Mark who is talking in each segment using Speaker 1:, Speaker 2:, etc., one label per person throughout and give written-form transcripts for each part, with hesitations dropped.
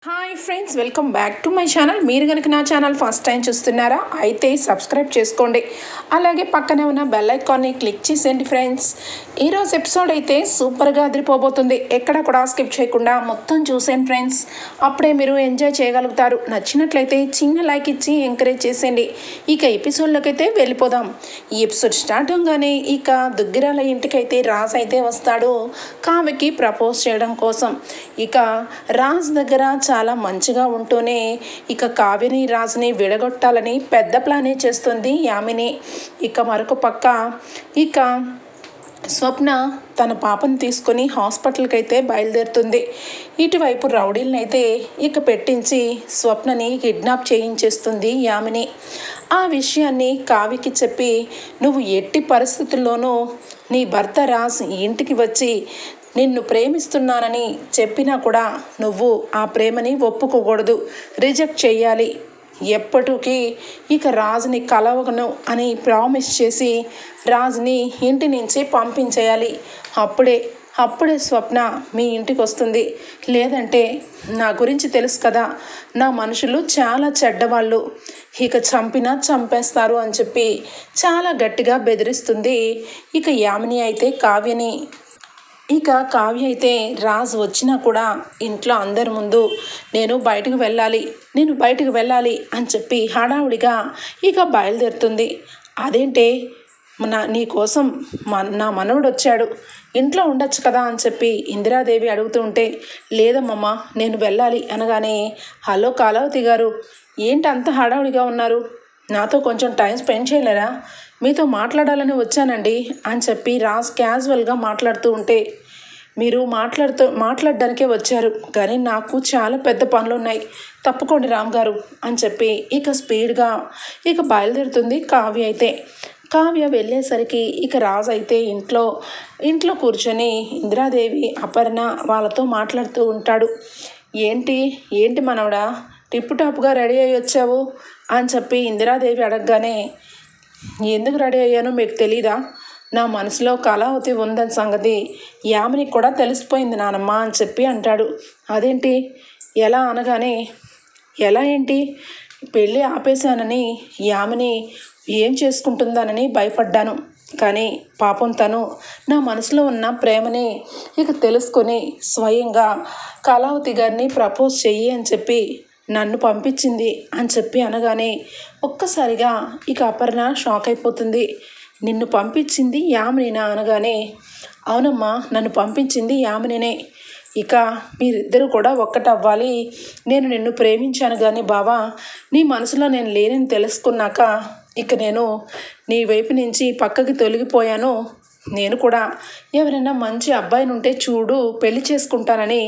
Speaker 1: Hi friends, welcome back to my channel. మీరు కనుక నా ఛానల్ ఫస్ట్ టైం చూస్తున్నారా అయితే సబ్స్క్రైబ్ చేసుకోండి. అలాగే పక్కనే ఉన్న బెల్ ఐకాన్ని క్లిక్ చేసేయండి ఫ్రెండ్స్. ఈరోజు ఎపిసోడ్ అయితే సూపర్గా అదిరిపోబోతుంది. ఎక్కడ కూడా స్కిప్ చేయకుండా మొత్తం చూసేయండి ఫ్రెండ్స్. అప్పుడే మీరు ఎంజాయ్ చేయగలుగుతారు. నచ్చినట్లయితే చిన్న లైక్ ఇచ్చి ఎంకరేజ్ చేసేయండి. ఇక ఎపిసోడ్లోకి అయితే వెళ్ళిపోదాం. ఈ ఎపిసోడ్ స్టార్ట్ అవగానే ఇక దుగ్గిరాల ఇంటికైతే రాజ్ అయితే వస్తాడు కావ్యకి ప్రపోజ్ చేయడం కోసం. ఇక రాజ్ దగ్గర చాలా మంచిగా ఉంటూనే ఇక కావ్యని రాజుని విడగొట్టాలని పెద్ద ప్లానే చేస్తుంది యామిని. ఇక మరొక పక్క ఇక స్వప్న తన పాపను తీసుకొని హాస్పిటల్కి అయితే బయలుదేరుతుంది. ఇటువైపు రౌడీలను అయితే ఇక పెట్టించి స్వప్నని కిడ్నాప్ చేయించేస్తుంది యామిని. ఆ విషయాన్ని కావ్యకి చెప్పి, నువ్వు ఎట్టి పరిస్థితుల్లోనూ నీ భర్త రాజ్ ఇంటికి వచ్చి నిన్ను ప్రేమిస్తున్నానని చెప్పినా కూడా నువ్వు ఆ ప్రేమని ఒప్పుకోకూడదు, రిజెక్ట్ చేయాలి. ఎప్పటికీ ఇక రాజుని కలవగను అని ప్రామిస్ చేసి రాజుని ఇంటి నుంచి పంపించేయాలి. అప్పుడే స్వప్న మీ ఇంటికి వస్తుంది. లేదంటే నా గురించి తెలుసు కదా, నా మనుషులు చాలా చెడ్డవాళ్ళు, ఇక చంపినా చంపేస్తారు అని చెప్పి చాలా గట్టిగా బెదిరిస్తుంది ఇక యామిని అయితే కావ్యని. ఇక కావ్య అయితే రాజు వచ్చినా కూడా ఇంట్లో అందరి ముందు నేను బయటకు వెళ్ళాలి అని చెప్పి హడావుడిగా ఇక బయలుదేరుతుంది. అదేంటే నీకోసం నా మనవడు వచ్చాడు, ఇంట్లో ఉండొచ్చు కదా అని చెప్పి ఇందిరాదేవి అడుగుతూ ఉంటే, లేదమ్మమ్మ నేను వెళ్ళాలి అనగానే, హలో కళావతి గారు, ఏంటి అంత హడావుడిగా ఉన్నారు? నాతో కొంచెం టైం స్పెండ్ చేయలేరా? మీతో మాట్లాడాలని వచ్చానండి అని చెప్పి రాజ్ క్యాజువల్గా మాట్లాడుతూ ఉంటే, మీరు మాట్లాడడానికే వచ్చారు కానీ నాకు చాలా పెద్ద పనులు ఉన్నాయి, తప్పుకోండి రామ్ గారు అని చెప్పి ఇక స్పీడ్గా ఇక బయలుదేరుతుంది కావ్య అయితే. కావ్య వెళ్ళేసరికి ఇక రాజు అయితే ఇంట్లో కూర్చొని ఇందిరాదేవి అపర్ణ వాళ్ళతో మాట్లాడుతూ ఉంటాడు. ఏంటి మనవడా టిప్ టాప్గా రెడీ అయ్యి వచ్చావు అని చెప్పి ఇందిరాదేవి అడగగానే, ఎందుకు రెడీ అయ్యానో మీకు తెలీదా? నా మనసులో కళావతి ఉందని సంగతి యామిని కూడా తెలిసిపోయింది నానమ్మ అని చెప్పి అంటాడు. అదేంటి ఎలా అనగానే, ఎలా ఏంటి, పెళ్ళి ఆపేశానని యామిని ఏం చేసుకుంటుందానని భయపడ్డాను, కానీ పాపం తను నా మనసులో ఉన్న ప్రేమని ఇక తెలుసుకొని స్వయంగా కళావతి గారిని ప్రపోజ్ చెయ్యి అని చెప్పి నన్ను పంపించింది అని చెప్పి అనగానే ఒక్కసారిగా ఇక అపర్ణ షాక్ అయిపోతుంది. నిన్ను పంపించింది యామినినా అనగానే, అవునమ్మా నన్ను పంపించింది యామినినే. ఇక మీరిద్దరూ కూడా ఒక్కటవ్వాలి. నేను నిన్ను ప్రేమించాను కానీ బావా, నీ మనసులో నేను లేనని తెలుసుకున్నాక ఇక నేను నీ వైపు నుంచి పక్కకి తొలగిపోయాను. నేను కూడా ఎవరైనా మంచి అబ్బాయిని ఉంటే చూడు పెళ్లి చేసుకుంటానని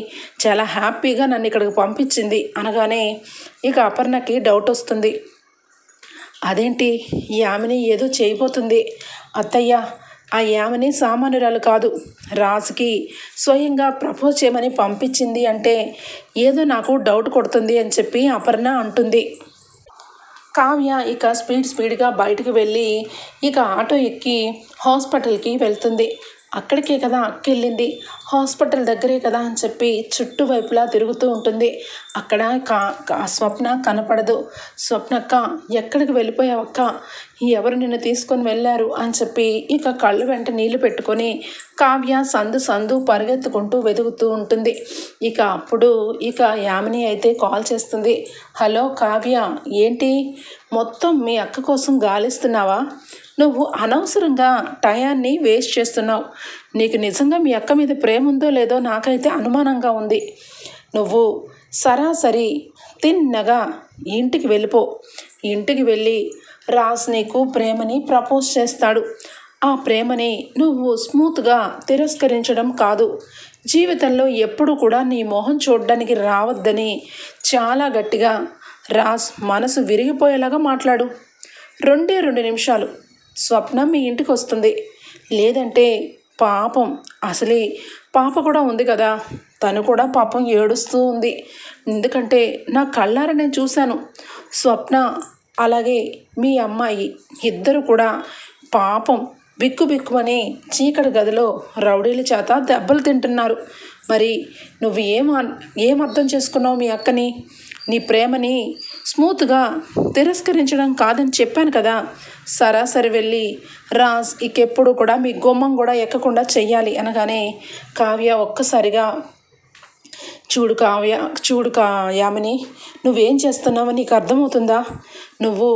Speaker 1: చాలా హ్యాపీగా నన్ను ఇక్కడికి పంపించింది అనగానే ఇక అపర్ణకి డౌట్ వస్తుంది. అదేంటి యామిని ఏదో చేయబోతుంది, అత్తయ్య ఆ యామిని సామాన్యురాలు కాదు, రాజుకి స్వయంగా ప్రపోజ్ చేయమని పంపించింది అంటే ఏదో నాకు డౌట్ కొడుతుంది అని చెప్పి అపర్ణ అంటుంది. కావ్య ఇక స్పీడ్గా బయటకు వెళ్ళి ఇక ఆటో ఎక్కి హాస్పిటల్కి వెళ్తుంది. అక్కడికే కదా అక్కెళ్ళింది, హాస్పిటల్ దగ్గరే కదా అని చెప్పి చుట్టువైపులా తిరుగుతూ ఉంటుంది. అక్కడ స్వప్న కనపడదు. స్వప్నక్క ఎక్కడికి వెళ్ళిపోయావక్క, ఎవరు నిన్ను తీసుకొని వెళ్ళారు అని చెప్పి ఇక కళ్ళు వెంట నీళ్లు పెట్టుకొని కావ్య సందు పరిగెత్తుకుంటూ వెతుకుతూ ఉంటుంది. ఇక అప్పుడు ఇక యామిని అయితే కాల్ చేస్తుంది. హలో కావ్య, ఏంటి మొత్తం మీ అక్క కోసం గాలిస్తున్నావా? నువ్వు అనవసరంగా టయాన్ని వేస్ట్ చేస్తున్నావు. నీకు నిజంగా మీ అక్క మీద ప్రేమ ఉందో లేదో నాకైతే అనుమానంగా ఉంది. నువ్వు సరాసరి తిన్నగా ఇంటికి వెళ్ళిపో. ఇంటికి వెళ్ళి రాజ్ నీకు ప్రేమని ప్రపోజ్ చేస్తాడు. ఆ ప్రేమని నువ్వు స్మూత్గా తిరస్కరించడం కాదు, జీవితంలో ఎప్పుడు కూడా నీ మొహం చూడడానికి రావద్దని చాలా గట్టిగా రాజ్ మనసు విరిగిపోయేలాగా మాట్లాడు. 2 నిమిషాలు స్వప్న మీ ఇంటికి వస్తుంది. లేదంటే పాపం అసలే పాప కూడా ఉంది కదా, తను కూడా పాపం ఏడుస్తూ ఉంది. ఎందుకంటే నా కళ్ళారా నేను చూశాను, స్వప్న అలాగే మీ అమ్మాయి ఇద్దరు కూడా పాపం బిక్కుమని చీకటి గదిలో రౌడీల చేత దెబ్బలు తింటున్నారు. మరి నువ్వు ఏం అర్థం చేసుకున్నావు మీ అక్కని? నీ ప్రేమని స్మూత్గా తిరస్కరించడం కాదని చెప్పాను కదా. సరాసరి వెళ్ళి రాజ్ ఇకెప్పుడు కూడా మీ గుమ్మం కూడా ఎక్కకుండా చెయ్యాలి అనగానే కావ్య ఒక్కసారిగా చూడు యామిని, నువ్వేం చేస్తున్నావో నీకు అర్థమవుతుందా? నువ్వు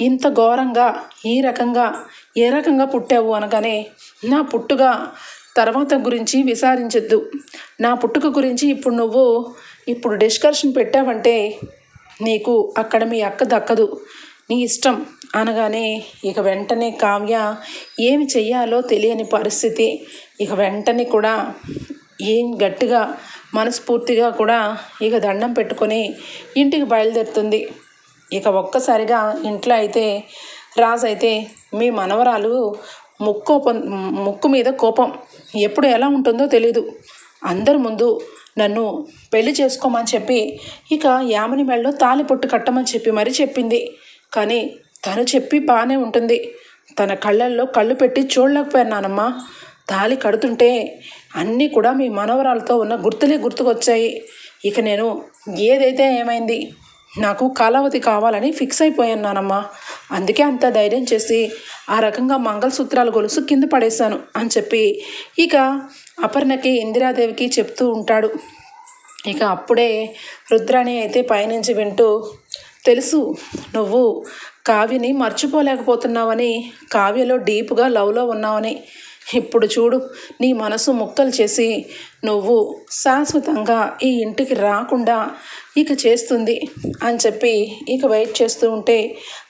Speaker 1: ఇంత ఘోరంగా ఏ రకంగా పుట్టావు అనగానే నా పుట్టుక తర్వాత గురించి విచారించొద్దు. నా పుట్టుక గురించి ఇప్పుడు డిస్కషన్ పెట్టావంటే నీకు అక్కడ మీ అక్క దక్కదు, నీ ఇష్టం అనగానే ఇక వెంటనే కావ్య ఏమి చెయ్యాలో తెలియని పరిస్థితి. ఇక వెంటనే కూడా ఏం గట్టిగా మనస్ఫూర్తిగా కూడా ఇక దండం పెట్టుకొని ఇంటికి బయలుదేరుతుంది. ఇక ఒక్కసారిగా ఇంట్లో అయితే రాజు అయితే మీ మనవరాలు ముక్కు మీద కోపం ఎప్పుడు ఎలా ఉంటుందో తెలీదు, అందరి ముందు నన్ను పెళ్లి చేసుకోమని చెప్పి ఇక యామిని మెడలో తాళిపొట్టు కట్టమని చెప్పి మరీ చెప్పింది. కానీ తను చెప్పి బాగానే ఉంటుంది, తన కళ్ళల్లో కళ్ళు పెట్టి చూడలేకపోయానమ్మా. తాళి కడుతుంటే అన్నీ కూడా మీ మనవరాలతో ఉన్న గుర్తులే గుర్తుకొచ్చాయి. ఇక నేను ఏదైతే ఏమైంది, నాకు కళావతి కావాలని ఫిక్స్ అయిపోయానమ్మా. అందుకే అంత ధైర్యం చేసి ఆ రకంగా మంగళసూత్రాల గొలుసు కింద పడేశాను అని చెప్పి ఇక అపర్ణకి ఇందిరాదేవికి చెప్తూ ఉంటాడు. ఇక అప్పుడే రుద్రాణి అయితే పైనుంచి వింటూ, తెలుసు నువ్వు కావ్యని మర్చిపోలేకపోతున్నావని, కావ్యలో డీప్గా లవ్లో ఉన్నావని. ఇప్పుడు చూడు, నీ మనసు ముక్కలు చేసి నువ్వు శాశ్వతంగా ఈ ఇంటికి రాకుండా ఇక చేస్తుంది అని చెప్పి ఇక వెయిట్ చేస్తూ ఉంటే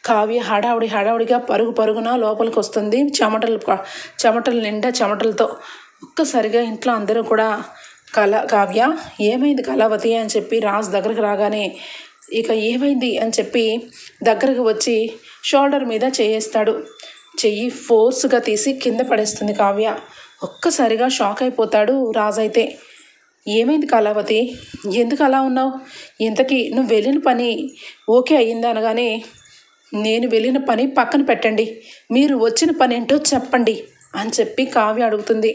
Speaker 1: కావ్య హడావుడిగా పరుగున లోపలికి వస్తుంది. చెమటలు నిండా చెమటలతో. ఒక్కసారిగా ఇంట్లో అందరూ కూడా కావ్య ఏమైంది కళావతి అని చెప్పి రాజు దగ్గరకు రాగానే ఇక ఏమైంది అని చెప్పి దగ్గరకు వచ్చి షోల్డర్ మీద చేయేస్తాడు. చెయ్యి ఫోర్స్గా తీసి కింద పడేస్తుంది కావ్య. ఒక్కసారిగా షాక్ అయిపోతాడు రాజు అయితే. ఏమైంది కళావతి, ఎందుకు అలా ఉన్నావు? ఇంతకీ నువ్వు వెళ్ళిన పని ఓకే అయ్యింది అనగానే, నేను వెళ్ళిన పని పక్కన పెట్టండి, మీరు వచ్చిన పని ఏంటో చెప్పండి అని చెప్పి కావ్య అడుగుతుంది.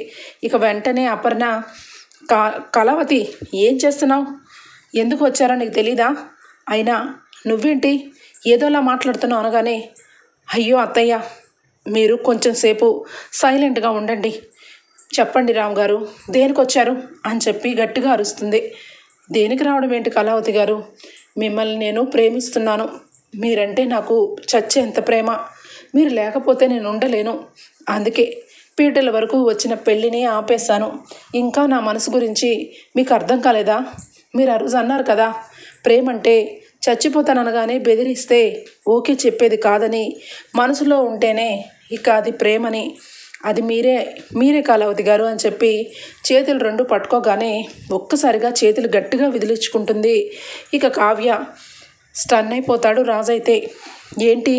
Speaker 1: ఇక వెంటనే అపర్ణ, కళావతి ఏం చేస్తున్నావు, ఎందుకు వచ్చారో నీకు తెలీదా? అయినా నువ్వేంటి ఏదోలా మాట్లాడుతున్నావు అనగానే, అయ్యో అత్తయ్య, మీరు కొంచెం సేపు సైలెంట్గా ఉండండి, చెప్పండి రామ్గారు దేనికి వచ్చారు అని చెప్పి గట్టిగా అరుస్తుంది. దేనికి రావడం ఏంటి కళావతి గారు, మిమ్మల్ని నేను ప్రేమిస్తున్నాను, మీరంటే నాకు చచ్చేంత ప్రేమ, మీరు లేకపోతే నేను ఉండలేను, అందుకే పీటల వరకు వచ్చిన పెళ్ళిని ఆపేశాను. ఇంకా నా మనసు గురించి మీకు అర్థం కాలేదా? మీరు ఆ రోజు అన్నారు కదా, ప్రేమంటే చచ్చిపోతాననగానే బెదిరిస్తే ఓకే చెప్పేది కాదని, మనసులో ఉంటేనే ఇక అది ప్రేమని, అది మీరే కళావతి గారు అని చెప్పి చేతులు రెండు పట్టుకోగానే ఒక్కసారిగా చేతులు గట్టిగా విదిలించుకుంటుంది. ఇక కావ్య స్టన్ అయిపోతాడు రాజైతే. ఏంటి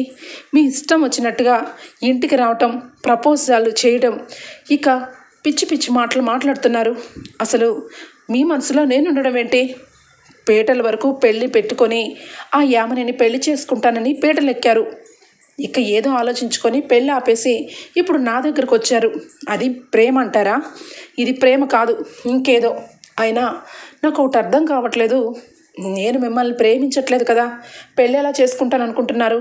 Speaker 1: మీ ఇష్టం వచ్చినట్టుగా ఇంటికి రావటం, ప్రపోజాలు చేయడం, ఇక పిచ్చి మాటలు మాట్లాడుతున్నారు. అసలు మీ మనసులో నేను ఉండడం ఏంటి? పీటల వరకు పెళ్ళి పెట్టుకొని ఆ యామినిని పెళ్లి చేసుకుంటానని పీటలు ఎక్కారు. ఇక ఏదో ఆలోచించుకొని పెళ్ళి ఆపేసి ఇప్పుడు నా దగ్గరకు వచ్చారు. అది ప్రేమ అంటారా? ఇది ప్రేమ కాదు, ఇంకేదో. అయినా నాకు ఒకటి అర్థం కావట్లేదు, నేను మిమ్మల్ని ప్రేమించట్లేదు కదా, పెళ్ళి ఎలా చేసుకుంటాను అనుకుంటున్నారు?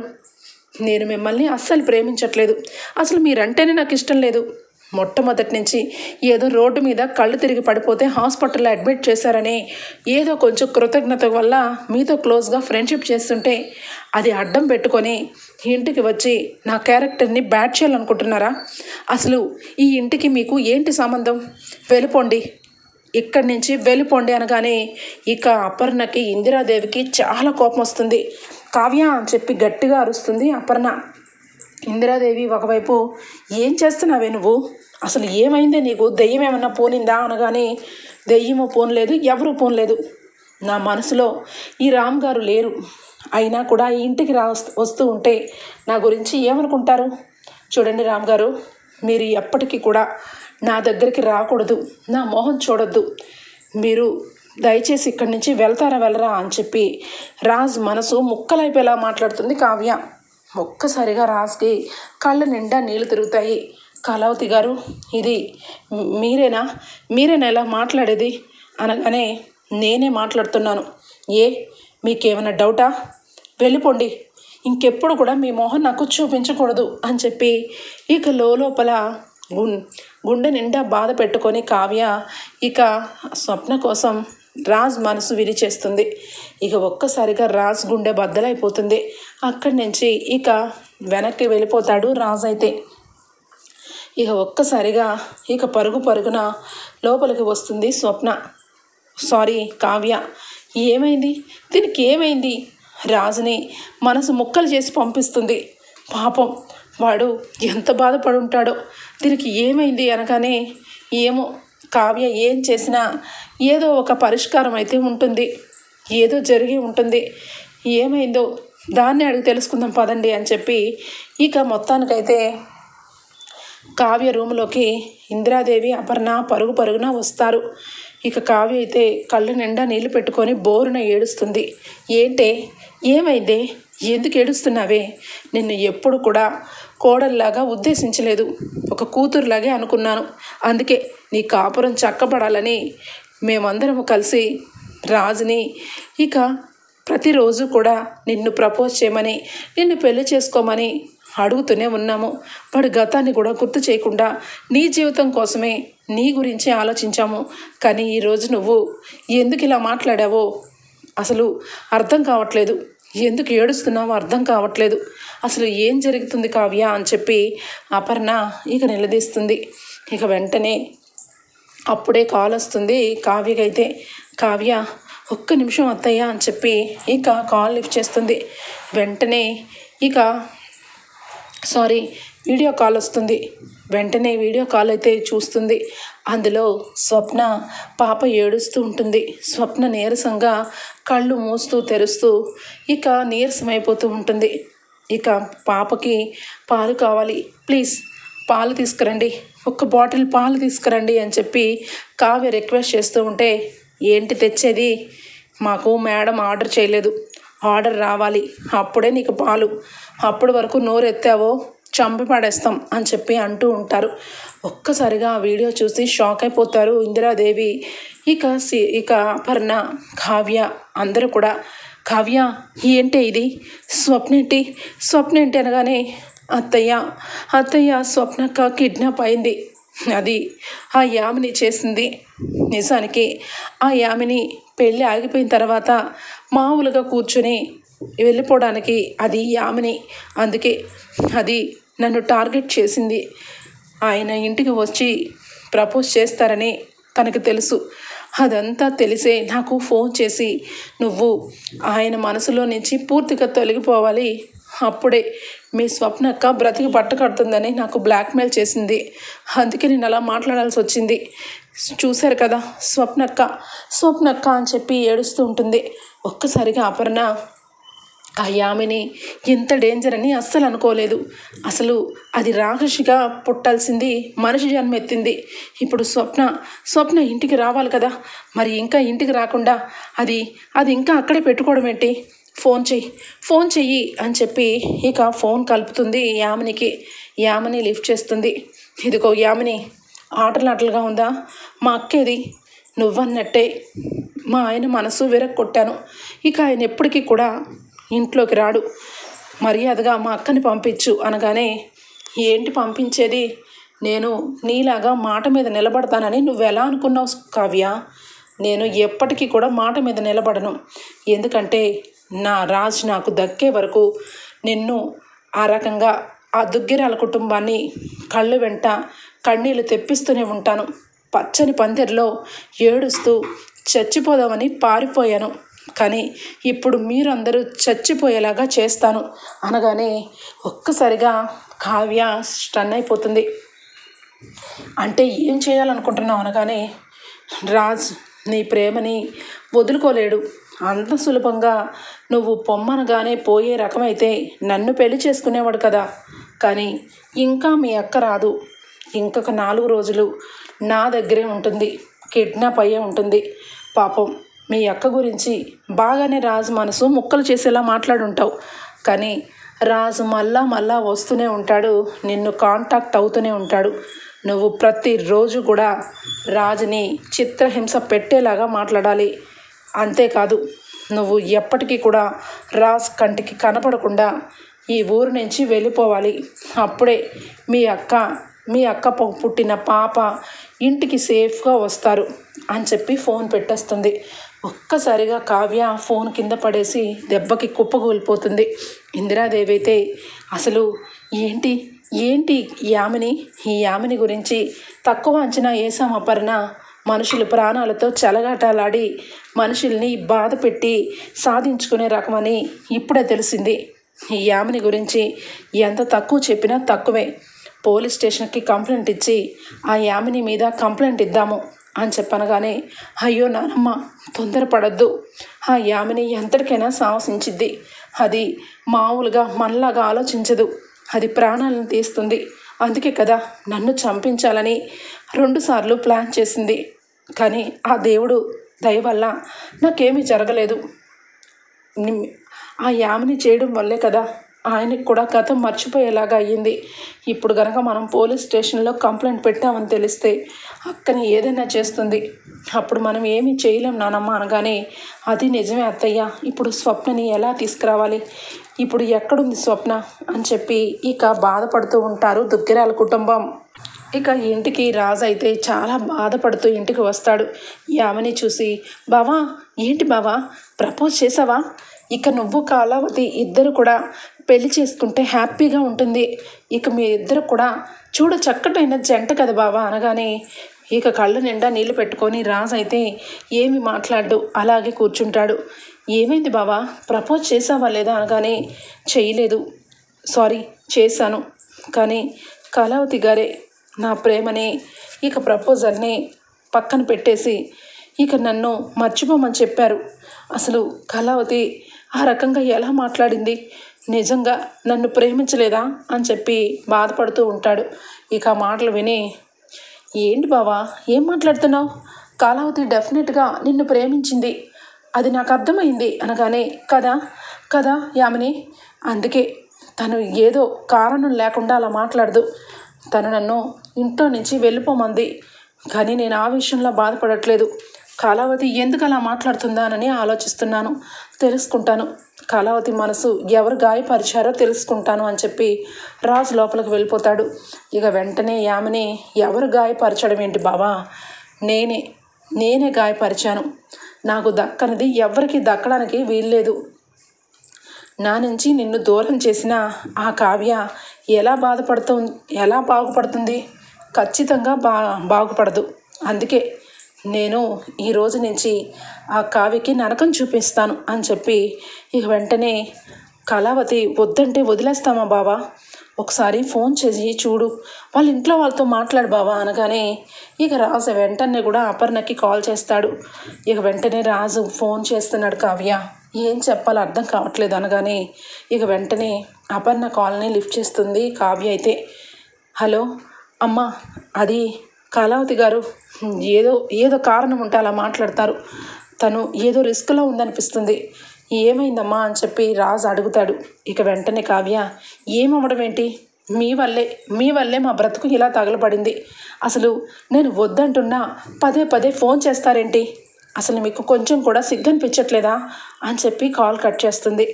Speaker 1: నేను మిమ్మల్ని అస్సలు ప్రేమించట్లేదు, అసలు మీరంటేనే నాకు ఇష్టం లేదు. మొట్టమొదటి నుంచి ఏదో రోడ్డు మీద కళ్ళు తిరిగి పడిపోతే హాస్పిటల్లో అడ్మిట్ చేశారని ఏదో కొంచెం కృతజ్ఞత వల్ల మీతో క్లోజ్గా ఫ్రెండ్షిప్ చేస్తుంటే అది అడ్డం పెట్టుకొని ఇంటికి వచ్చి నా క్యారెక్టర్ని బ్యాడ్ చేయాలనుకుంటున్నారా? అసలు ఈ ఇంటికి మీకు ఏంటి సంబంధం? వెళ్ళిపోండి, ఇక్కడి నుంచి వెళ్ళిపోండి అనగానే ఇక అపర్ణకి ఇందిరాదేవికి చాలా కోపం వస్తుంది. కావ్య అని చెప్పి గట్టిగా అరుస్తుంది అపర్ణ. ఇందిరాదేవి ఒకవైపు, ఏం చేస్తున్నావే నువ్వు, అసలు ఏమైందే నీకు, దెయ్యం ఏమన్నా పోనిందా అనగానే, దెయ్యమో పోనలేదు, ఎవరూ పోనలేదు, నా మనసులో ఈ రామ్ గారు లేరు, అయినా కూడా ఈ ఇంటికి వస్తూ ఉంటే నా గురించి ఏమనుకుంటారు? చూడండి రామ్ గారు, మీరు ఎప్పటికీ కూడా నా దగ్గరికి రాకూడదు, నా మొహం చూడొద్దు, మీరు దయచేసి ఇక్కడి నుంచి వెళ్ళరా అని చెప్పి రాజ్ మనసు ముక్కలైపోయేలా మాట్లాడుతుంది కావ్య. ఒక్కసారిగా రాజ్కి కళ్ళ నిండా నీళ్ళు తిరుగుతాయి. కళావతి గారు, ఇది మీరేనా ఇలా మాట్లాడేది? అనగానే నేనే మాట్లాడుతున్నాను. ఏ మీకేమైనా డౌటా? వెళ్ళిపోండి, ఇంకెప్పుడు కూడా మీ మొహం నాకు చూపించకూడదు అని చెప్పి ఇక లోపల గుండె నిండా బాధ పెట్టుకొని కావ్య ఇక స్వప్న కోసం రాజ్ మనసు విరిచేస్తుంది. ఇక ఒక్కసారిగా రాజ్ గుండె బద్దలైపోతుంది. అక్కడి నుంచి ఇక వెనక్కి వెళ్ళిపోతాడు రాజ్. అయితే ఇక ఒక్కసారిగా ఇక పరుగున లోపలికి వస్తుంది కావ్య. ఏమైంది దీనికి, ఏమైంది? రాజుని మనసు ముక్కలు చేసి పంపిస్తుంది. పాపం వాడు ఎంత బాధపడి ఉంటాడో, దీనికి ఏమైంది అనగానే ఏమో కావ్య ఏం చేసినా ఏదో ఒక పరిష్కారం అయితే ఉంటుంది, ఏదో జరిగి ఉంటుంది, ఏమైందో దాన్ని అడిగి తెలుసుకుందాం పదండి అని చెప్పి ఇక మొత్తానికైతే కావ్య రూమ్లోకి ఇందిరాదేవి అపర్ణ పరుగున వస్తారు. ఇక కావ్య అయితే కళ్ళు నిండా నీళ్లు పెట్టుకొని బోరున ఏడుస్తుంది. ఏంటే, ఏమైందే, ఎందుకు ఏడుస్తున్నావే? నిన్ను ఎప్పుడు కూడా కోడల్లాగా ఉద్దేశించలేదు, ఒక కూతురులాగే అనుకున్నాను. అందుకే నీ కాపురం చక్కబడాలని మేమందరము కలిసి రాజుని ఇక ప్రతిరోజు కూడా నిన్ను ప్రపోజ్ చేయమని, నిన్ను పెళ్లి చేసుకోమని అడుగుతూనే ఉన్నాము. వాడి గతాన్ని కూడా గుర్తు చేయకుండా నీ జీవితం కోసమే నీ గురించి ఆలోచించాము. కానీ ఈరోజు నువ్వు ఎందుకు ఇలా మాట్లాడావో అసలు అర్థం కావట్లేదు, ఎందుకు ఏడుస్తున్నావో అర్థం కావట్లేదు, అసలు ఏం జరుగుతుంది కావ్య అని చెప్పి అపర్ణ ఇక నిలదీస్తుంది. ఇక వెంటనే అప్పుడే కాల్ వస్తుంది కావ్యకైతే. కావ్య ఒక్క నిమిషం అత్తయ్య అని చెప్పి ఇక కాల్ లిఫ్ట్ చేస్తుంది. వెంటనే ఇక వీడియో కాల్ వస్తుంది. వెంటనే వీడియో కాల్ అయితే చూస్తుంది. అందులో స్వప్న పాప ఏడుస్తూ ఉంటుంది. స్వప్న నీరసంగా కళ్ళు మూస్తూ తెరుస్తూ ఇక నీరసమైపోతూ ఉంటుంది. ఇక పాపకి పాలు కావాలి, ప్లీజ్ పాలు తీసుకురండి, ఒక్క బాటిల్ పాలు తీసుకురండి అని చెప్పి కావ్య రిక్వెస్ట్ చేస్తూ ఉంటే, ఏంటి తెచ్చేది, మాకు మేడం ఆర్డర్ చేయలేదు, ఆర్డర్ రావాలి, అప్పుడే నీకు పాలు, అప్పటి వరకు నోరెత్తావో చంపి పడేస్తాం అని చెప్పి అంటూ ఉంటారు. ఒక్కసారిగా ఆ వీడియో చూసి షాక్ అయిపోతారు ఇందిరాదేవి, ఇక అపర్ణ, కావ్య అందరూ కూడా. కావ్య ఏంటి ఇది, స్వప్న ఏంటి అనగానే, అత్తయ్య స్వప్నక్క కిడ్నాప్ అయింది, అది ఆ యామిని చేసింది. నిజానికి ఆ యామిని పెళ్ళి ఆగిపోయిన తర్వాత మామూలుగా కూర్చొని వెళ్ళిపోవడానికి అది యామిని, అందుకే అది నన్ను టార్గెట్ చేసింది. ఆయన ఇంటికి వచ్చి ప్రపోజ్ చేస్తారని తనకు తెలుసు. అదంతా తెలిసే నాకు ఫోన్ చేసి నువ్వు ఆయన మనసులో నుంచి పూర్తిగా తొలగిపోవాలి, అప్పుడే మీ స్వప్నక్క బ్రతికి పట్టకడుతుందని నాకు బ్లాక్మెయిల్ చేసింది. అందుకే నేను అలా మాట్లాడాల్సి వచ్చింది. చూశారు కదా స్వప్నక్క అని చెప్పి ఏడుస్తూ ఉంటుంది. ఒక్కసారిగా అపర్ణ ఆ యామిని ఎంత డేంజర్ అని అస్సలు అనుకోలేదు. అసలు అది రాక్షసిగా పుట్టాల్సింది మనిషి జన్మ ఎత్తింది. ఇప్పుడు స్వప్న ఇంటికి రావాలి కదా, మరి ఇంకా ఇంటికి రాకుండా అది ఇంకా అక్కడే పెట్టుకోవడం ఏంటి? ఫోన్ చెయ్యి అని చెప్పి ఇక ఫోన్ కలుపుతుంది యామినికి. యామిని లిఫ్ట్ చేస్తుంది. ఇదిగో యామిని, ఆటలాటలుగా ఉందా? మా అక్కేది? నువ్వన్నట్టే మా ఆయన మనసు విరక్కొట్టాను. ఇక ఆయన ఎప్పటికీ కూడా ఇంట్లోకి రాడు, మర్యాదగా మా అక్కని పంపించు అనగానే, ఏంటి పంపించేది, నేను నీలాగా మాట మీద నిలబడతానని నువ్వెలా అనుకున్నావు కావ్య? నేను ఎప్పటికీ కూడా మాట మీద నిలబడను. ఎందుకంటే నా రాజ్ నాకు దక్కే వరకు నిన్ను ఆ రకంగా ఆ దుగ్గిరాల కుటుంబాన్ని కళ్ళు వెంట కన్నీళ్ళు తెప్పిస్తూనే ఉంటాను. పచ్చని పందిరిలో ఏడుస్తూ చచ్చిపోదామని పారిపోయాను, కానీ ఇప్పుడు మీరందరూ చచ్చిపోయేలాగా చేస్తాను అనగానే ఒక్కసారిగా కావ్య స్టన్ అయిపోతుంది. అంటే ఏం చేయాలనుకుంటున్నావు అనగానే, రాజ్ నీ ప్రేమని వదులుకోలేడు, అంత సులభంగా నువ్వు పొమ్మనగానే పోయే రకమైతే నన్ను పెళ్లి చేసుకునేవాడు కదా. కానీ ఇంకా మీ అక్క రాదు, ఇంకొక 4 రోజులు నా దగ్గరే ఉంటుంది, కిడ్నాప్ అయ్యే ఉంటుంది. పాపం మీ అక్క గురించి బాగానే రాజు మనసు ముక్కలు చేసేలా మాట్లాడుంటావు, కానీ రాజు మళ్ళా వస్తూనే ఉంటాడు, నిన్ను కాంటాక్ట్ అవుతూనే ఉంటాడు. నువ్వు ప్రతిరోజు కూడా రాజుని చిత్రహింస పెట్టేలాగా మాట్లాడాలి. అంతేకాదు నువ్వు ఎప్పటికీ కూడా రాజ్ కంటికి కనపడకుండా ఈ ఊరు నుంచి వెళ్ళిపోవాలి. అప్పుడే మీ అక్క పుట్టిన పాప ఇంటికి సేఫ్గా వస్తారు అని చెప్పి ఫోన్ పెట్టేస్తుంది. ఒక్కసారిగా కావ్య ఫోన్ కింద పడేసి దెబ్బకి కుప్పకూలిపోతుంది. ఇందిరాదేవి అయితే అసలు ఏంటి ఏంటి ఈ యామిని గురించి తక్కువ అంచనా వేసాం అపర్ణ. మనుషులు ప్రాణాలతో చెలగాటాలాడి మనుషుల్ని బాధ పెట్టి సాధించుకునే రకమని ఇప్పుడే తెలిసింది. ఈ యామిని గురించి ఎంత తక్కువ చెప్పినా తక్కువే. పోలీస్ స్టేషన్కి కంప్లైంట్ ఇచ్చి ఆ యామిని మీద కంప్లైంట్ ఇద్దాము అని చెప్పనగానే, అయ్యో నానమ్మ తొందరపడద్దు, ఆ యామిని ఎంతటికైనా సాహసించిద్ది. అది మామూలుగా మనలాగా ఆలోచించదు, అది ప్రాణాలను తీస్తుంది. అందుకే కదా నన్ను చంపించాలని 2 సార్లు ప్లాన్ చేసింది. కానీ ఆ దేవుడు దయ వల్ల నాకేమీ జరగలేదు. ఆ యామిని చేయడం వల్లే కదా ఆయనకి కూడా గతం మర్చిపోయేలాగా అయ్యింది. ఇప్పుడు కనుక మనం పోలీస్ స్టేషన్లో కంప్లైంట్ పెట్టామని తెలిస్తే అక్కని ఏదైనా చేస్తుంది. అప్పుడు మనం ఏమీ చేయలేం నానమ్మ అనగానే, అది నిజమే అత్తయ్య, ఇప్పుడు స్వప్నని ఎలా తీసుకురావాలి, ఇప్పుడు ఎక్కడుంది స్వప్న అని చెప్పి ఇక బాధపడుతూ ఉంటారు దుగ్గిరాల కుటుంబం. ఇక ఇంటికి రాజు అయితే చాలా బాధపడుతూ ఇంటికి వస్తాడు. యామిని చూసి, బావా ఏంటి బావా ప్రపోజ్ చేసావా? ఇక నువ్వు కళావతి ఇద్దరు కూడా పెళ్లి చేసుకుంటే హ్యాపీగా ఉంటుంది. ఇక మీ ఇద్దరు కూడా చూడ చక్కటైన జంట కదా బావా అనగానే, ఇక కళ్ళు నిండా నీళ్లు పెట్టుకొని రాజు అయితే ఏమి మాట్లాడు అలాగే కూర్చుంటాడు. ఏమైంది బావా ప్రపోజ్ చేసావా లేదా అనగానే, చేయలేదు, సారీ చేశాను, కానీ కళావతి గారే నా ప్రేమని ఇక ప్రపోజల్ని పక్కన పెట్టేసి ఇక నన్ను మర్చిపోమని చెప్పారు. అసలు కళావతి ఆ రకంగా ఎలా మాట్లాడింది, నిజంగా నన్ను ప్రేమించలేదా అని చెప్పి బాధపడుతూ ఉంటాడు. ఇక మాటలు విని, ఏంటి బావా ఏం మాట్లాడుతున్నావు, కళావతి డెఫినెట్గా నిన్ను ప్రేమించింది, అది నాకు అర్థమైంది అనగానే, కదా యామిని, అందుకే తను ఏదో కారణం లేకుండా అలా మాట్లాడదు. తను నన్ను ఇంట్లో నుంచి వెళ్ళిపోమంది, కానీ నేను ఆ విషయంలో బాధపడట్లేదు. కళావతి ఎందుకు అలా మాట్లాడుతుందానని ఆలోచిస్తున్నాను, తెలుసుకుంటాను. కళావతి మనసు ఎవరు గాయపరిచారో తెలుసుకుంటాను అని చెప్పి రాజు లోపలికి వెళ్ళిపోతాడు. ఇక వెంటనే యామిని, ఎవరు గాయపరచడం ఏంటి బావా, నేనే గాయపరిచాను. నాకు దక్కనిది ఎవరికి దక్కడానికి వీల్లేదు. నా నుంచి నిన్ను దూరం చేసిన ఆ కావ్య ఎలా బాగుపడుతుంది? ఖచ్చితంగా బాగుపడదు. అందుకే నేను ఈ రోజు నుంచి ఆ కావ్యకి నరకం చూపిస్తాను అని చెప్పి ఇక వెంటనే, కళావతి వద్దంటే వదిలేస్తామా బావా, ఒకసారి ఫోన్ చేసి చూడు, వాళ్ళ ఇంట్లో వాళ్ళతో మాట్లాడు బావా అనగానే, ఇక రాజు వెంటనే కూడా అపర్ణకి కాల్ చేస్తాడు. ఇక వెంటనే రాజు ఫోన్ చేస్తున్నాడు. కావ్య ఏం చెప్పాలో అర్థం కావట్లేదు అనగానే, ఇక వెంటనే అపర్ణ కాల్ని లిఫ్ట్ చేస్తుంది కావ్య అయితే. హలో అమ్మ, అది కళావతి గారు ఏదో కారణం ఉంటే అలా మాట్లాడతారు, తను ఏదో రిస్క్లో ఉందనిపిస్తుంది, ఏమైందమ్మా అని చెప్పి రాజు అడుగుతాడు. ఇక వెంటనే కావ్య, ఏమవ్వడం ఏంటి, మీ వల్లే మా బ్రతుకు ఇలా తగలబడింది. అసలు నేను వద్దంటున్నా పదే ఫోన్ చేస్తారేంటి, అసలు మీకు కొంచెం కూడా సిగ్గనిపించట్లేదా అని చెప్పి కాల్ కట్ చేస్తుంది.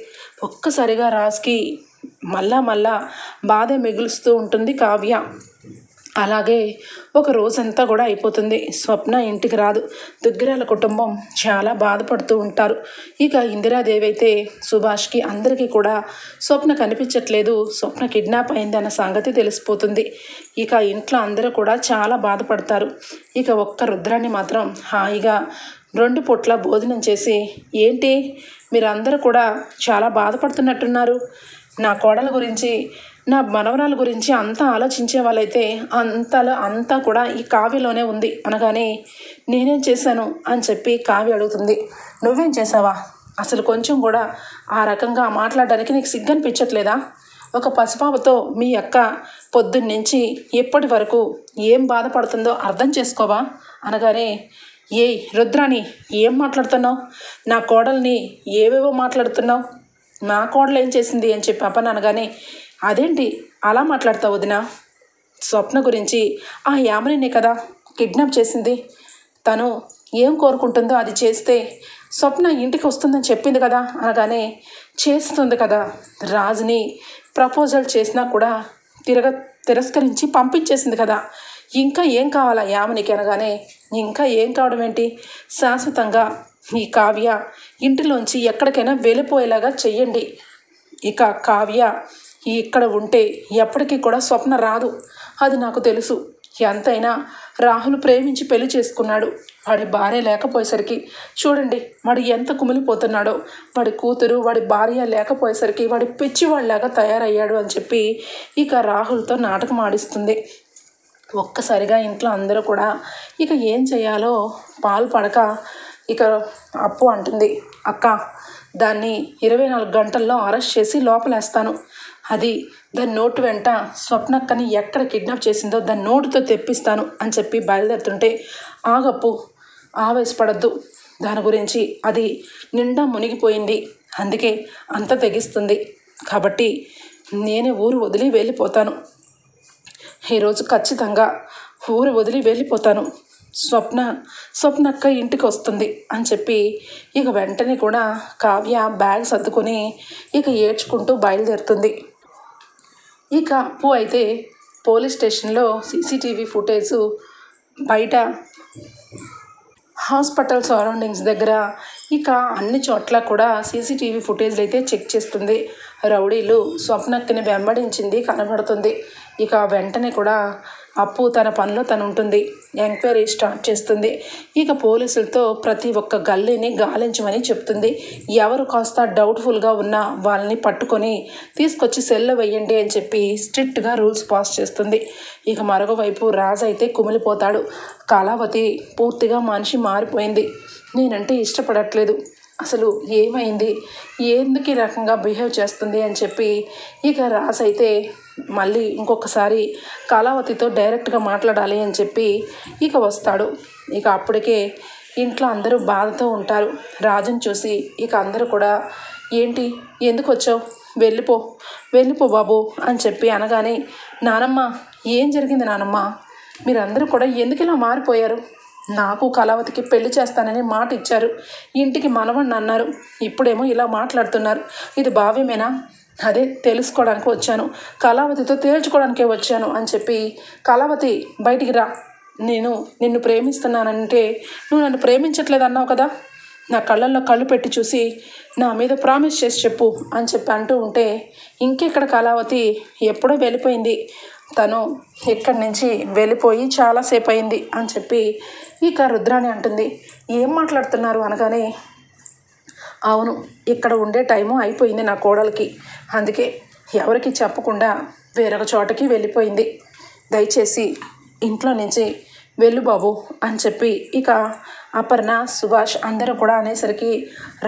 Speaker 1: ఒక్కసారిగా రాజుకి మళ్ళా బాధ మిగులుస్తూ ఉంటుంది కావ్య. అలాగే ఒక రోజంతా కూడా అయిపోతుంది. స్వప్న ఇంటికి రాదు. దుగ్గిరాల కుటుంబం చాలా బాధపడుతూ ఉంటారు. ఇక ఇందిరాదేవి అయితే సుభాష్కి అందరికీ కూడా స్వప్న కనిపించట్లేదు, స్వప్న కిడ్నాప్ అయిందన్న సంగతి తెలిసిపోతుంది. ఇక ఇంట్లో అందరూ కూడా చాలా బాధపడతారు. ఇక ఒక్క రుద్రాన్ని మాత్రం హాయిగా 2 పూట్ల భోజనం చేసి, ఏంటి మీరందరూ కూడా చాలా బాధపడుతున్నట్టున్నారు, నా కోడల గురించి నా మనవరాల గురించి అంతా ఆలోచించే వాళ్ళైతే అంతా కూడా ఈ కావ్యలోనే ఉంది అనగానే, నేనేం చేశాను అని చెప్పి కావ్య అడుగుతుంది. నువ్వేం చేసావా, అసలు కొంచెం కూడా ఆ రకంగా మాట్లాడడానికి నీకు సిగ్గనిపించట్లేదా? ఒక పసిపాపతో మీ అక్క పొద్దున్నుంచి ఎప్పటి వరకు ఏం బాధపడుతుందో అర్థం చేసుకోవా అనగానే, రుద్రాణి ఏం మాట్లాడుతున్నావు, నా కోడల్ని ఏవేవో మాట్లాడుతున్నావు, నా కోడలు ఏం చేసింది అని చెప్పి అప్పని అనగానే, అదేంటి అలా మాట్లాడతావు వదినా, స్వప్న గురించి ఆ యామినినే కదా కిడ్నాప్ చేసింది. తను ఏం కోరుకుంటుందో అది చేస్తే స్వప్న ఇంటికి వస్తుందని చెప్పింది కదా అనగానే చేస్తుంది కదా. రాజుని ప్రపోజల్ చేసినా కూడా తిరస్కరించి పంపించేసింది కదా. ఇంకా ఏం కావాలా యామినికి అనగానే ఇంకా ఏం కావడం ఏంటి, శాశ్వతంగా ఈ కావ్య ఇంటిలోంచి ఎక్కడికైనా వెళ్ళిపోయేలాగా చెయ్యండి. ఇక కావ్య ఇక్కడ ఉంటే ఎప్పటికీ కూడా స్వప్న రాదు, అది నాకు తెలుసు. ఎంతైనా రాహుల్ ప్రేమించి పెళ్లి చేసుకున్నాడు. వాడి భార్య లేకపోయేసరికి చూడండి వాడు ఎంత కుమిలిపోతున్నాడో. వాడి కూతురు వాడి భార్య లేకపోయేసరికి వాడి పిచ్చివాళ్ళలాగా తయారయ్యాడు అని చెప్పి ఇక రాహుల్తో నాటకం ఆడిస్తుంది. ఒక్కసారిగా ఇంట్లో అందరూ కూడా ఇక ఏం చేయాలో పాలు పడక ఇక అప్పు అంటుంది, అక్క దాన్ని 24 గంటల్లో అరెస్ట్ చేసి లోపలేస్తాను. అది దాని నోటు వెంట స్వప్నక్కని ఎక్కడ కిడ్నాప్ చేసిందో దాని నోటుతో తెప్పిస్తాను అని చెప్పి బయలుదేరుతుంటే, ఆగప్పు ఆవేశపడద్దు, దాని గురించి అది నిండా మునిగిపోయింది, అందుకే అంత తెగిస్తుంది. కాబట్టి నేనే ఊరు వదిలి వెళ్ళిపోతాను. ఈరోజు ఖచ్చితంగా ఊరు వదిలి వెళ్ళిపోతాను. స్వప్నక్క ఇంటికి వస్తుంది అని చెప్పి ఇక వెంటనే కూడా కావ్య బ్యాగ్ సర్దుకొని ఇక ఏడ్చుకుంటూ బయలుదేరుతుంది. ఇక అప్పు అయితే పోలీస్ స్టేషన్లో సీసీటీవీ ఫుటేజ్ బయట హాస్పిటల్ సరౌండింగ్స్ దగ్గర ఇక అన్ని చోట్ల కూడా సీసీటీవీ ఫుటేజ్లు అయితే చెక్ చేస్తుంది. రౌడీలు స్వప్నక్కని వెంబడించింది కనబడుతుంది. ఇక వెంటనే కూడా అప్పు తన పనిలో తను ఉంటుంది. ఎంక్వైరీ స్టార్ట్ చేస్తుంది. ఇక పోలీసులతో ప్రతి ఒక్క గల్లీని గాలించమని చెప్తుంది. ఎవరు కాస్త డౌట్ఫుల్గా ఉన్నా వాళ్ళని పట్టుకొని తీసుకొచ్చి సెల్లో వేయండి అని చెప్పి స్ట్రిక్ట్గా రూల్స్ పాస్ చేస్తుంది. ఇక మరొక వైపు రాజు అయితే కుమిలిపోతాడు. కళావతి పూర్తిగా మనిషి మారిపోయింది. నేనంటే ఇష్టపడట్లేదు, అసలు ఏమైంది, ఎందుకు ఈ రకంగా బిహేవ్ చేస్తుంది అని చెప్పి ఇక రాజు అయితే మళ్ళీ ఇంకొకసారి కళావతితో డైరెక్ట్గా మాట్లాడాలి అని చెప్పి ఇక వస్తాడు. ఇక అప్పటికే ఇంట్లో అందరూ బాధతో ఉంటారు. రాజుని చూసి ఇక అందరూ కూడా ఏంటి ఎందుకు వచ్చావు, వెళ్ళిపో బాబు అని చెప్పి అనగానే, నానమ్మ ఏం జరిగింది నానమ్మ, మీరందరూ కూడా ఎందుకు ఇలా మారిపోయారు, నాకు కళావతికి పెళ్లి చేస్తానని మాట ఇచ్చారు, ఇంటికి మనవణ్ణి అన్నారు, ఇప్పుడేమో ఇలా మాట్లాడుతున్నారు, ఇది భావ్యమేనా, అదే తెలుసుకోవడానికి వచ్చాను, కళావతితో తేల్చుకోవడానికే వచ్చాను అని చెప్పి, కళావతి బయటికి రా, నేను నిన్ను ప్రేమిస్తున్నానంటే నువ్వు నన్ను ప్రేమించట్లేదు అన్నావు కదా, నా కళ్ళల్లో కళ్ళు పెట్టి చూసి నా మీద ప్రామిస్ చేసి చెప్పు అని చెప్పి అంటూ ఉంటే, ఇంకెక్కడ కళావతి ఎప్పుడో వెళ్ళిపోయింది, తను ఇక్కడి నుంచి వెళ్ళిపోయి చాలాసేపు అయింది అని చెప్పి ఇక రుద్రాణి అంటుంది. ఏం మాట్లాడుతున్నారు అనగానే, అవును ఇక్కడ ఉండే టైము అయిపోయింది నా కోడలికి, అందుకే ఎవరికి చెప్పకుండా వేరొక చోటకి వెళ్ళిపోయింది, దయచేసి ఇంట్లో నుంచి వెళ్ళు బాబు అని చెప్పి ఇక అపర్ణ సుభాష్ అందరూ కూడా అనేసరికి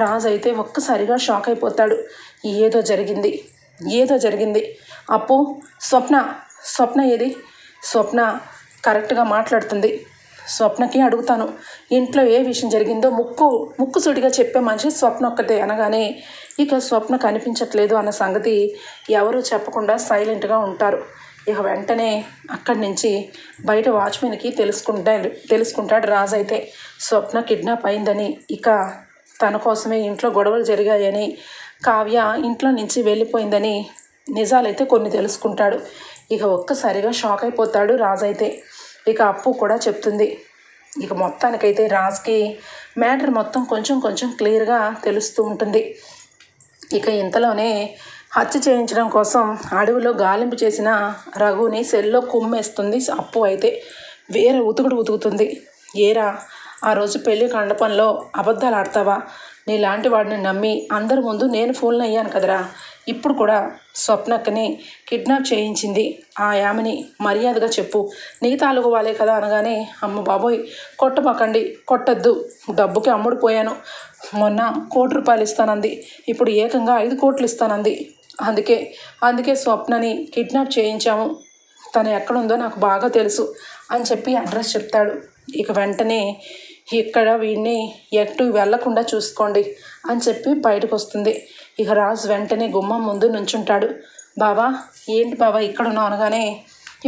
Speaker 1: రాజు అయితే ఒక్కసారిగా షాక్ అయిపోతాడు. ఏదో జరిగింది అప్పు, స్వప్న ఏది, స్వప్న కరెక్ట్గా మాట్లాడుతుంది, స్వప్నకి అడుగుతాను, ఇంట్లో ఏ విషయం జరిగిందో ముక్కు సూటిగా చెప్పే మనిషి స్వప్న ఒక్కతే అనగానే, ఇక స్వప్న కనిపించట్లేదు అన్న సంగతి ఎవరూ చెప్పకుండా సైలెంట్గా ఉంటారు. ఇక వెంటనే అక్కడి నుంచి బయట వాచ్మెన్కి తెలుసుకుంటాడు రాజు అయితే స్వప్న కిడ్నాప్ అయిందని, ఇక తన కోసమే ఇంట్లో గొడవలు జరిగాయని, కావ్య ఇంట్లో నుంచి వెళ్ళిపోయిందని నిజాలైతే కొన్ని తెలుసుకుంటాడు. ఇక ఒక్కసారిగా షాక్ అయిపోతాడు రాజు అయితే. ఇక అప్పు కూడా చెప్తుంది. ఇక మొత్తానికైతే రాజుకి మ్యాటర్ మొత్తం కొంచెం క్లియర్గా తెలుస్తూ ఉంటుంది. ఇక ఇంతలోనే హత్య చేయించడం కోసం అడవిలో గాలింపు చేసిన రఘుని సెల్లో కుమ్మేస్తుంది అప్పు అయితే. వేరే ఉతుకుతుంది. ఏరా ఆ రోజు పెళ్లి మండపంలో అబద్ధాలు ఆడతావా, నీలాంటి వాడిని నమ్మి అందరి ముందు నేను ఫూల్ని అయ్యాను కదరా, ఇప్పుడు కూడా స్వప్నక్కని కిడ్నాప్ చేయించింది ఆ యామిని, మర్యాదగా చెప్పు, నీ తాలూకు వాళ్ళే కదా అనగానే, అమ్మ బాబోయ్ కొట్టద్దు, డబ్బుకి అమ్ముడుపోయాను, మొన్న 1 కోటి రూపాయలు ఇస్తానంది, ఇప్పుడు ఏకంగా 5 కోట్లు ఇస్తానంది, అందుకే స్వప్నని కిడ్నాప్ చేయించాము, తను ఎక్కడుందో నాకు బాగా తెలుసు అని చెప్పి అడ్రస్ చెప్తాడు. ఇక వెంటనే ఇక్కడ వీడిని ఎటు వెళ్లకుండా చూసుకోండి అని చెప్పి బయటకు వస్తుంది. ఇక రాజు వెంటనే గుమ్మం ముందు నుంచుంటాడు. బాబా ఏంటి బాబా ఇక్కడ ఉన్నావు అనగానే,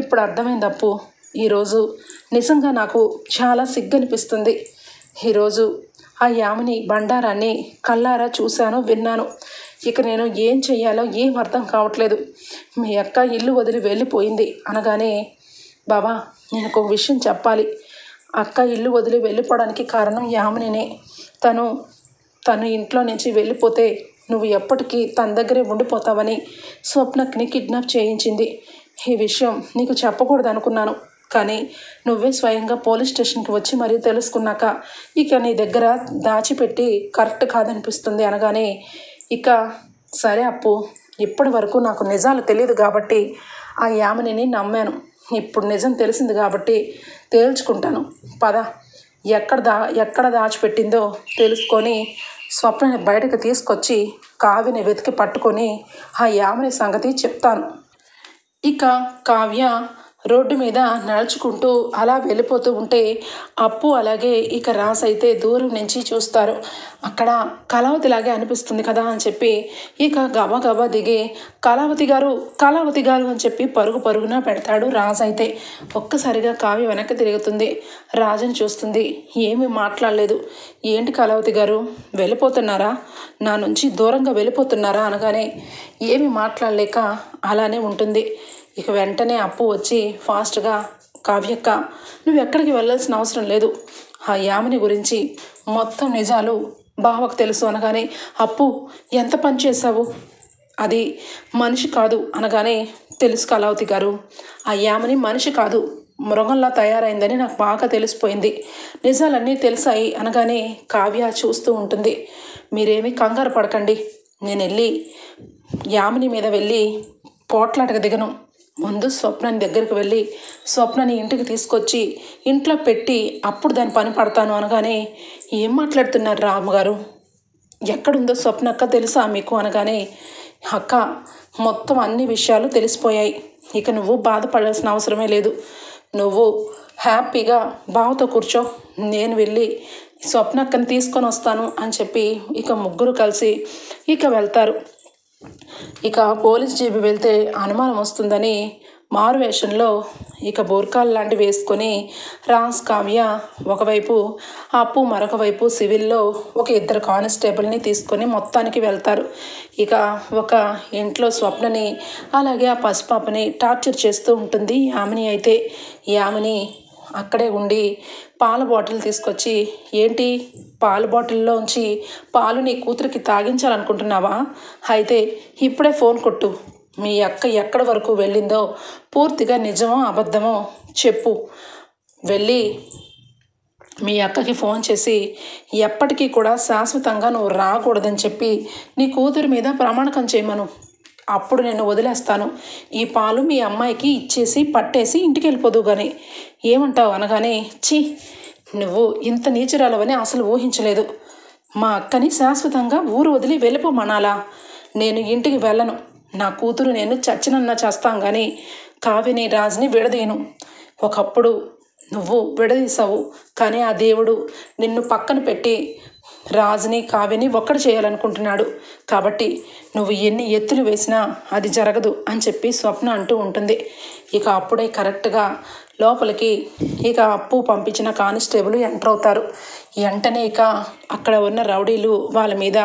Speaker 1: ఇప్పుడు అర్థమైంది అప్పు. ఈరోజు నిజంగా నాకు చాలా సిగ్గనిపిస్తుంది. ఈరోజు ఆ యామిని బండారాన్ని కళ్ళారా చూశాను, విన్నాను. ఇక నేను ఏం చెయ్యాలో ఏం అర్థం కావట్లేదు. మీ అక్క ఇల్లు వదిలి వెళ్ళిపోయింది అనగానే, బాబా నేను ఒక విషయం చెప్పాలి. అక్క ఇల్లు వదిలి వెళ్ళిపోవడానికి కారణం యామినినే. తను ఇంట్లో నుంచి వెళ్ళిపోతే నువ్వు ఎప్పటికీ తన దగ్గరే ఉండిపోతావని స్వప్నని కిడ్నాప్ చేయించింది. ఈ విషయం నీకు చెప్పకూడదు అనుకున్నాను, కానీ నువ్వే స్వయంగా పోలీస్ స్టేషన్కి వచ్చి మరీ తెలుసుకున్నాక ఇక నీ దగ్గర దాచిపెట్టి కరెక్ట్ కాదనిపిస్తుంది అనగానే, ఇక సరే అప్పు, ఇప్పటి వరకు నాకు నిజాలు తెలియదు కాబట్టి ఆ యామినిని నమ్మాను. ఇప్పుడు నిజం తెలిసింది కాబట్టి తేల్చుకుంటాను. పద, ఎక్కడ దాచిపెట్టిందో తెలుసుకొని స్వప్నని బయటకు తీసుకొచ్చి కావ్యని వెతికి పట్టుకొని ఆ యామిని సంగతి చెప్తాను. ఇక కావ్య రోడ్డు మీద నడుచుకుంటూ అలా వెళ్ళిపోతూ ఉంటే అప్పు అలాగే ఇక రాజ్ అయితే దూరం నుంచి చూస్తారు. అక్కడ కళావతిలాగే అనిపిస్తుంది కదా అని చెప్పి ఇక గబా దిగి కళావతి గారు అని చెప్పి పరుగున పెడతాడు రాజ్ అయితే. ఒక్కసారిగా కావ్య వెనక్కి తిరుగుతుంది, రాజుని చూస్తుంది. ఏమీ మాట్లాడలేదు. ఏంటి కళావతి గారు, వెళ్ళిపోతున్నారా? నా నుంచి దూరంగా వెళ్ళిపోతున్నారా అనగానే ఏమీ మాట్లాడలేక అలానే ఉంటుంది. ఇక వెంటనే అప్పు వచ్చి ఫాస్ట్గా, కావ్యక్క నువ్వు ఎక్కడికి వెళ్ళాల్సిన అవసరం లేదు, ఆ యామిని గురించి మొత్తం నిజాలు బావకు తెలుసు అనగానే, అప్పు ఎంత పని చేశావు, అది మనిషి కాదు అనగానే, తెలుసు కళావతి గారు, ఆ యామిని మనిషి కాదు మృగంలా తయారైందని నాకు బాగా తెలిసిపోయింది, నిజాలన్నీ తెలిసాయి అనగానే కావ్య చూస్తూ ఉంటుంది. మీరేమీ కంగారు పడకండి, నేను వెళ్ళి యామిని మీద వెళ్ళి పోట్లాటకు దిగను. ముందు స్వప్నని దగ్గరికి వెళ్ళి స్వప్నని ఇంటికి తీసుకొచ్చి ఇంట్లో పెట్టి అప్పుడు దాని పని పడతాను అనగానే, ఏం మాట్లాడుతున్నారు రామగారు, ఎక్కడుందో స్వప్న అక్క తెలుసా మీకు అనగానే, అక్క మొత్తం అన్ని విషయాలు తెలిసిపోయాయి, ఇక నువ్వు బాధపడాల్సిన అవసరమే లేదు, నువ్వు హ్యాపీగా బావతో కూర్చో, నేను వెళ్ళి స్వప్న అక్కని తీసుకొని వస్తాను అని చెప్పి ఇక ముగ్గురు కలిసి ఇక వెళ్తారు. ఇక పోలీస్ జీబీ వెళ్తే అనుమానం వస్తుందని మారువేషంలో ఇక బోర్కాలు లాంటివి వేసుకొని రాజ్, కావ్య ఒకవైపు, అప్పు మరొక వైపు సివిల్లో ఒక 2 కానిస్టేబుల్ని తీసుకొని మొత్తానికి వెళ్తారు. ఇక ఒక ఇంట్లో స్వప్నని అలాగే ఆ పసిపాపని టార్చర్ చేస్తూ ఉంటుంది యామిని అయితే. యామిని అక్కడే ఉండి పాల బాటిల్ తీసుకొచ్చి, ఏంటి పాల బాటిల్లోంచి పాలు నీ కూతురికి తాగించాలనుకుంటున్నావా? అయితే ఇప్పుడే ఫోన్ కొట్టు, మీ అక్క ఎక్కడి వరకు వెళ్ళిందో పూర్తిగా నిజమో అబద్ధమో చెప్పు, వెళ్ళి మీ అక్కకి ఫోన్ చేసి ఎప్పటికీ కూడా శాశ్వతంగా నువ్వు రాకూడదని చెప్పి నీ కూతురి మీద ప్రమాణకం చేయమను, అప్పుడు నేను వదిలేస్తాను, ఈ పాలు మీ అమ్మాయికి ఇచ్చేసి పట్టేసి ఇంటికి వెళ్ళిపోదు కానీ, ఏమంటావు అనగానే, ఛీ నువ్వు ఇంత నీచురాలవని అసలు ఊహించలేదు, మా అక్కని శాశ్వతంగా ఊరు వదిలి వెళ్ళిపోమనాలా? నేను ఇంటికి వెళ్ళను, నా కూతురు నేను చచ్చినన్నా చేస్తాం కానీ కావ్యని రాజ్ని విడదీయను. ఒకప్పుడు నువ్వు విడదీసావు, కానీ ఆ దేవుడు నిన్ను పక్కన పెట్టి రాజుని కావ్యని ఒక్కడు చేయాలనుకుంటున్నాడు, కాబట్టి నువ్వు ఎన్ని ఎత్తులు వేసినా అది జరగదు అని చెప్పి స్వప్న అంటూ ఉంటుంది. ఇక అప్పుడే కరెక్ట్గా లోపలికి ఇక అప్పు పంపించిన కానిస్టేబుల్ ఎంటర్ అవుతారు. వెంటనే ఇక అక్కడ ఉన్న రౌడీలు వాళ్ళ మీద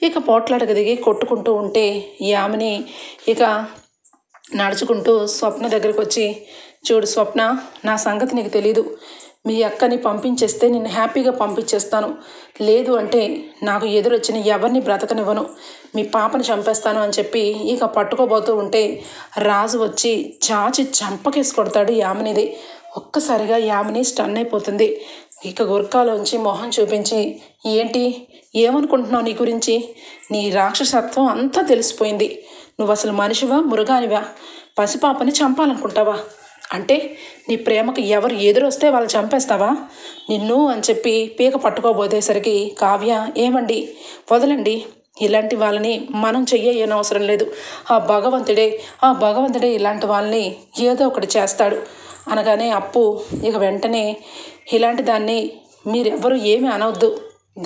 Speaker 1: ఇక పోట్లాడకు దిగి కొట్టుకుంటూ ఉంటే యామిని ఇక నడుచుకుంటూ స్వప్న దగ్గరికి వచ్చి, చూడు స్వప్న, నా సంగతి నీకు తెలీదు, మీ అక్కని పంపించేస్తే నిన్ను హ్యాపీగా పంపించేస్తాను, లేదు అంటే నాకు ఎదురొచ్చిన ఎవరిని బ్రతకనివ్వను, మీ పాపని చంపేస్తాను అని చెప్పి ఇక పట్టుకోబోతూ ఉంటే రాజు వచ్చి చాచి చంపకేసి కొడతాడు యామినిది. ఒక్కసారిగా యామిని స్టన్ అయిపోతుంది. ఇక గుర్కాలోంచి మొహం చూపించి, ఏంటి ఏమనుకుంటున్నావు, నీ గురించి నీ రాక్షసత్వం అంతా తెలిసిపోయింది, నువ్వు అసలు మనిషివా మృగానివా, పసిపాపని చంపాలనుకుంటావా, అంటే నీ ప్రేమకు ఎవరు ఎదురొస్తే వాళ్ళు చంపేస్తావా నిన్ను అని చెప్పి పీక పట్టుకోబోతేసరికి కావ్య, ఏమండి వదలండి, ఇలాంటి వాళ్ళని మనం చెయ్యనవసరం లేదు, ఆ భగవంతుడే ఇలాంటి వాళ్ళని ఏదో ఒకటి చేస్తాడు అనగానే అప్పు ఇక వెంటనే, ఇలాంటి దాన్ని మీరెవ్వరూ ఏమీ అనవద్దు,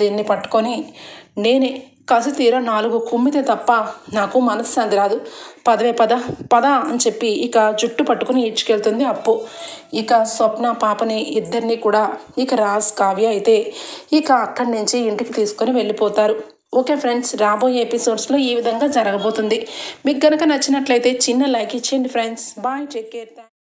Speaker 1: దీన్ని పట్టుకొని నేనే కసి తీర 4 కుమ్మితే తప్ప నాకు మనశ్శాంతి రాదు. పదవే పద అని చెప్పి ఇక జుట్టు పట్టుకుని ఈడ్చుకెళ్తుంది అప్పు. ఇక స్వప్న పాపని ఇద్దరిని కూడా ఇక రాజ్ కావ్య అయితే ఇక అక్కడి నుంచి ఇంటికి తీసుకొని వెళ్ళిపోతారు. ఓకే ఫ్రెండ్స్, రాబోయే ఎపిసోడ్స్లో ఈ విధంగా జరగబోతుంది. మీకు కనుక నచ్చినట్లయితే చిన్న లైక్ ఇచ్చేయండి ఫ్రెండ్స్. Bye, take care.